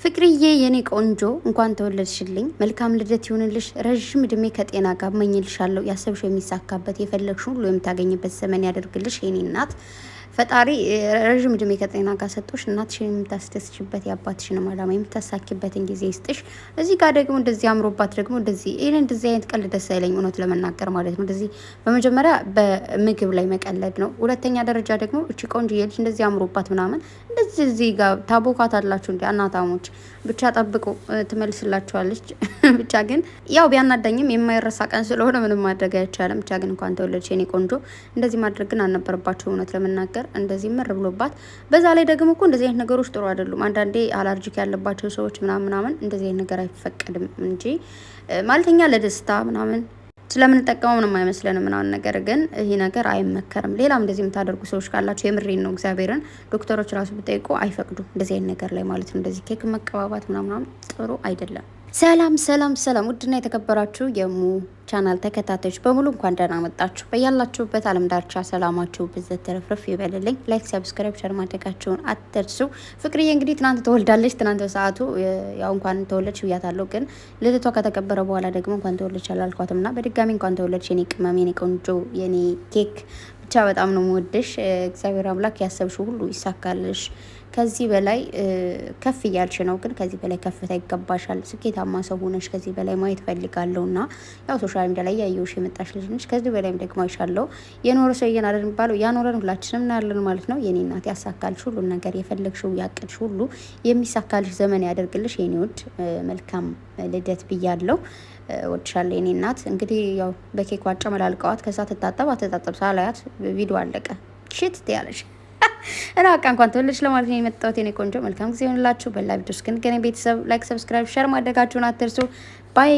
ፍቅርዬ የኔ ቆንጆ እንኳን ተወለድሽልኝ። መልካም ልደት ይሁንልሽ። ረዥም እድሜ ከጤና ጋር እመኝልሻለሁ። ያሰብሽው የሚሳካበት የፈለግሽው ሁሉ የምታገኝበት ዘመን ያደርግልሽ የኔ እናት። ፈጣሪ ረዥም እድሜ ከጤና ጋር ሰጥቶሽ እናትሽን የምታስደስችበት የአባትሽንም ዓላማ የምታሳኪበትን ጊዜ ይስጥሽ። እዚህ ጋር ደግሞ እንደዚህ አምሮባት ደግሞ እንደዚህ አይነት ቀልድ ደስ አይለኝ እውነት ለመናገር ማለት ነው። እንደዚህ በመጀመሪያ በምግብ ላይ መቀለድ ነው። ሁለተኛ ደረጃ ደግሞ እቺ ቆንጆዬ ልጅ እንደዚህ አምሮባት ምናምን እንደዚህ እዚህ ጋር ታቦካት አላችሁ እንዲ አናታሞች ብቻ ጠብቁ ትመልስላችኋለች። ብቻ ግን ያው ቢያናዳኝም የማይረሳ ቀን ስለሆነ ምንም ማድረግ አይቻልም። ብቻ ግን እንኳን ተወለድሽ የኔ ቆንጆ። እንደዚህ ማድረግ ግን አልነበረባቸው እውነት ለመናገር እንደዚህ ምር ብሎባት። በዛ ላይ ደግሞ እኮ እንደዚህ አይነት ነገሮች ጥሩ አይደሉም። አንዳንዴ አላርጂክ ያለባቸው ሰዎች ምናምን እንደዚህ አይነት ነገር አይፈቀድም እንጂ ማለተኛ ለደስታ ምናምን ስለምንጠቀመው ምንም አይመስለንም ምናምን። ነገር ግን ይሄ ነገር አይመከርም። ሌላም እንደዚህ የምታደርጉ ሰዎች ካላችሁ የምሬን ነው እግዚአብሔርን ዶክተሮች ራሱ ብጠይቁ አይፈቅዱም እንደዚህ አይነት ነገር ላይ ማለት ነው። እንደዚህ ኬክ መቀባባት ምናምን ጥሩ አይደለም። ሰላም ሰላም ሰላም! ውድና የተከበራችሁ የሙ ቻናል ተከታታዮች በሙሉ እንኳን ደህና መጣችሁ። በያላችሁበት ዓለም ዳርቻ ሰላማችሁ ብዘት ተረፍረፍ ይበልልኝ። ላይክ፣ ሰብስክራይብ፣ ሸር ማድረጋችሁን አትርሱ። ፍቅርዬ እንግዲህ ትናንት ተወልዳለች። ትናንት በሰዓቱ ያው እንኳን ተወለድሽ ብያታለሁ፣ ግን ልደቷ ከተከበረ በኋላ ደግሞ እንኳን ተወለድሽ አላልኳትም እና በድጋሚ እንኳን ተወለድሽ የኔ ቅመም፣ የኔ ቆንጆ፣ የኔ ኬክ። ብቻ በጣም ነው የምወድሽ። እግዚአብሔር አምላክ ያሰብሽው ሁሉ ይሳካልሽ። ከዚህ በላይ ከፍ እያልሽ ነው፣ ግን ከዚህ በላይ ከፍታ ይገባሻል። ስኬታማ ሰው ሆነሽ ከዚህ በላይ ማየት ፈልጋለሁ እና ያው ሶሻል ሚዲያ ላይ ያየሁሽ የመጣሽ ልጅ ነሽ። ከዚህ በላይም ደግሞ አይሻለሁ። የኖረ ሰው እየናደር የሚባለው ያኖረን ሁላችንም እናያለን ማለት ነው። የኔ እናት ያሳካልሽ ሁሉን ነገር፣ የፈለግሽው ያቅድሽ ሁሉ የሚሳካልሽ ዘመን ያደርግልሽ የኔ ውድ። መልካም ልደት ብያለሁ። ወድሻለሁ የኔ እናት። እንግዲህ ያው በኬክ ዋጫ መላልቀዋት ከዛ ትታጠብ ሳላያት ቪዲዮ አለቀ። ሽት ትያለሽ እና በቃ እንኳን ተወለድሽ ለማለት ነው የመጣሁት የኔ ቆንጆ። መልካም ጊዜ ይሆንላችሁ። በላ ቪዲዮስ ግን ቤተሰብ ላይክ፣ ሰብስክራይብ፣ ሸር ማድረጋችሁን አትርሱ። ባይ